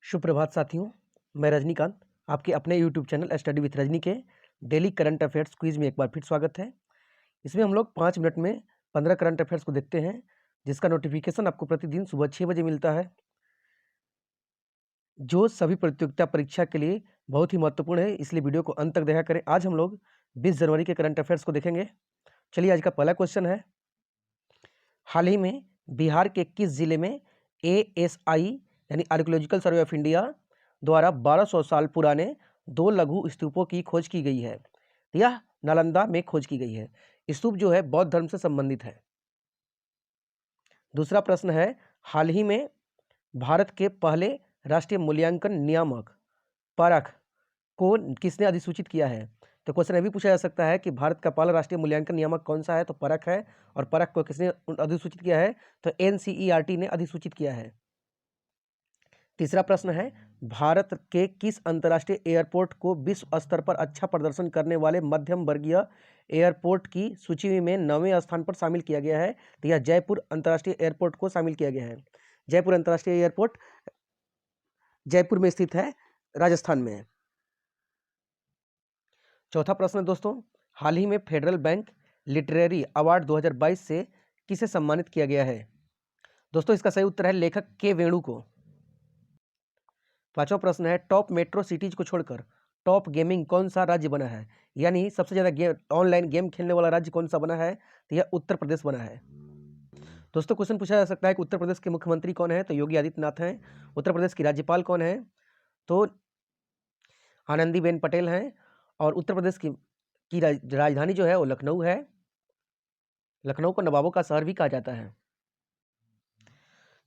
सुप्रभात साथियों, मैं रजनीकांत, आपके अपने YouTube channel study with Rajni के डेली करंट अफेयर्स क्विज में एक बार फिर स्वागत है। इसमें हम लोग 5 मिनट में 15 करंट अफेयर्स को देखते हैं, जिसका नोटिफिकेशन आपको प्रतिदिन सुबह 6 बजे मिलता है, जो सभी प्रतियोगिता परीक्षा के लिए बहुत ही महत्वपूर्ण है, इसलिए वीडियो को अंत तक देखा करें। आज हम लोग 20 जनवरी के करंट अफेयर्स को देखेंगे। चलिए, आज का पहला क्वेश्चन है, हाल ही में बिहार के किस जिले में ASI यानी आर्कियोलॉजिकल सर्वे ऑफ इंडिया द्वारा 1200 साल पुराने 2 लघु स्तूपों की खोज की गई है? यह नालंदा में खोज की गई है। स्तूप जो है बौद्ध धर्म से संबंधित है। दूसरा प्रश्न है, हाल ही में भारत के पहले राष्ट्रीय मूल्यांकन नियामक परख को किसने अधिसूचित किया है? तो क्वेश्चन ये भी पूछा जा सकता है कि भारत का पहला राष्ट्रीय मूल्यांकन नियामक कौन सा है? तो परख है। और परख को किसने अधिसूचित किया है? तो NCERT ने अधिसूचित किया है। तीसरा प्रश्न है, भारत के किस अंतर्राष्ट्रीय एयरपोर्ट को विश्व स्तर पर अच्छा प्रदर्शन करने वाले मध्यम वर्गीय एयरपोर्ट की सूची में 9वें स्थान पर शामिल किया गया है? तो यह जयपुर अंतर्राष्ट्रीय एयरपोर्ट को शामिल किया गया है। जयपुर अंतर्राष्ट्रीय एयरपोर्ट जयपुर में स्थित है, राजस्थान में है। चौथा प्रश्न दोस्तों, हाल ही में फेडरल बैंक लिटरेरी अवार्ड 2022 से किसे सम्मानित किया गया है? दोस्तों, इसका सही उत्तर है लेखक के वेणु को। पांचवा प्रश्न है, टॉप मेट्रो सिटीज को छोड़कर टॉप गेमिंग कौन सा राज्य बना है? यानी सबसे ज्यादा ऑनलाइन गेम खेलने वाला राज्य कौन सा बना है? तो यह उत्तर प्रदेश बना है। दोस्तों, क्वेश्चन पूछा जा सकता है कि उत्तर प्रदेश के मुख्यमंत्री कौन है? तो योगी आदित्यनाथ हैं। उत्तर प्रदेश की राज्यपाल कौन है? तो आनंदीबेन पटेल हैं। और उत्तर प्रदेश की राजधानी जो है वो लखनऊ है। लखनऊ को नवाबों का शहर भी कहा जाता है।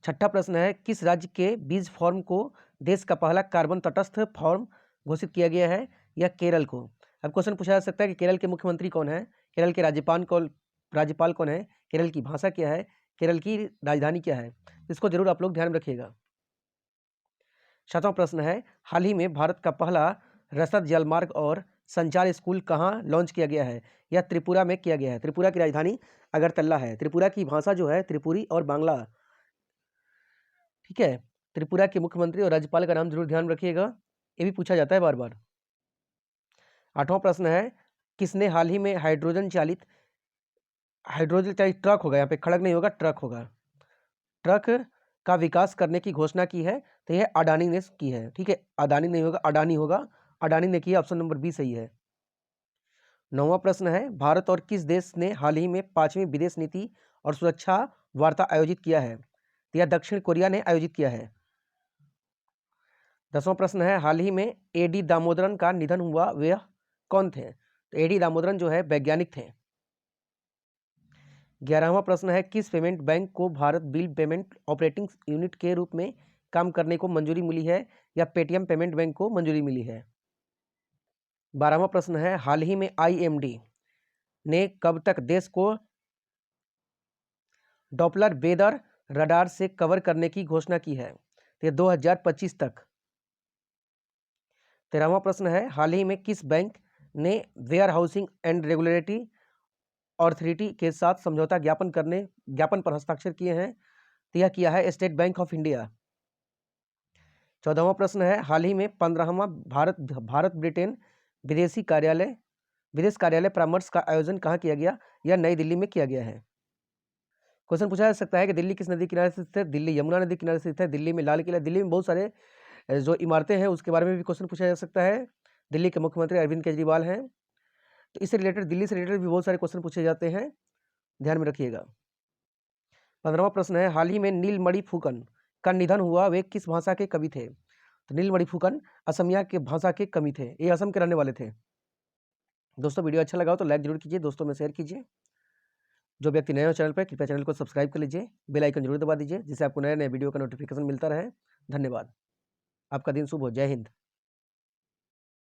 छठा प्रश्न है, किस राज्य के बीज फॉर्म को देश का पहला कार्बन तटस्थ फॉर्म घोषित किया गया है? या केरल को। अब क्वेश्चन पूछा जा सकता है कि केरल के मुख्यमंत्री कौन है? केरल के राज्यपाल कौन है? केरल की भाषा क्या है? केरल की राजधानी क्या है? इसको जरूर आप लोग ध्यान में रखिएगा। सातवां प्रश्न है, हाल ही में भारत का पहला रसद जलमार्ग और संचार स्कूल कहाँ लॉन्च किया गया है? यह त्रिपुरा में किया गया है। त्रिपुरा की राजधानी अगरतला है। त्रिपुरा की भाषा जो है त्रिपुरी और बांग्ला। ठीक है, त्रिपुरा के मुख्यमंत्री और राज्यपाल का नाम जरूर ध्यान रखिएगा, ये भी पूछा जाता है बार बार। आठवां प्रश्न है, किसने हाल ही में हाइड्रोजन चालित ट्रक होगा, यहाँ पे खड़ग नहीं होगा, ट्रक होगा, ट्रक का विकास करने की घोषणा की है? तो यह अडानी ने की है। ठीक है, अदानी नहीं होगा, अडानी होगा, अडानी ने किया। ऑप्शन नंबर बी सही है। नौवां प्रश्न है, भारत और किस देश ने हाल ही में 5वीं विदेश नीति और सुरक्षा वार्ता आयोजित किया है? तो यह दक्षिण कोरिया ने आयोजित किया है। 10वां प्रश्न है, हाल ही में AD दामोदरन का निधन हुआ, वह कौन थे? तो AD दामोदरन जो है वैज्ञानिक थे। 11वां प्रश्न है, किस पेमेंट बैंक को Bharat bill payment operating unit के रूप में काम करने को मंजूरी मिली है? या पेटीएम पेमेंट बैंक को मंजूरी मिली है? 12वां प्रश्न है, हाल ही में IMD ने कब तक देश को डॉपलर वेदर रडार से कवर करने की घोषणा की है? तो 2025 तक। 13वां प्रश्न है, हाल ही में किस बैंक ने warehousing and regulatory authority के साथ समझौता ज्ञापन पर हस्ताक्षर किए हैं? तो यह किया है स्टेट बैंक ऑफ इंडिया। 14वां प्रश्न है, हाल ही में 15वां भारत ब्रिटेन विदेश कार्यालय परामर्श का आयोजन कहाँ किया गया? यह नई दिल्ली में किया गया है। क्वेश्चन पूछा जा सकता है कि दिल्ली किस नदी किनारे स्थित है? दिल्ली यमुना नदी किनारे स्थित है। दिल्ली में लाल किला, दिल्ली में बहुत सारे जो इमारतें हैं उसके बारे में भी क्वेश्चन पूछा जा सकता है। दिल्ली के मुख्यमंत्री अरविंद केजरीवाल हैं, तो इससे रिलेटेड दिल्ली से रिलेटेड भी बहुत सारे क्वेश्चन पूछे जाते हैं, ध्यान में रखिएगा। 15वां प्रश्न है, हाल ही में नीलमणि फुकन का निधन हुआ, वे किस भाषा के कवि थे? तो नीलमणि फुकन असमिया के भाषा के कवि थे, ये असम के रहने वाले थे। दोस्तों, वीडियो अच्छा लगा हो तो लाइक जरूर कीजिए, दोस्तों में शेयर कीजिए। जो व्यक्ति नए हो चैनल पर, कृपया चैनल को सब्सक्राइब कर लीजिए, बेल आइकन जरूर दबा दीजिए, जिससे आपको नए नए वीडियो का नोटिफिकेशन मिलता रहे। धन्यवाद। आपका दिन शुभ हो। जय हिंद।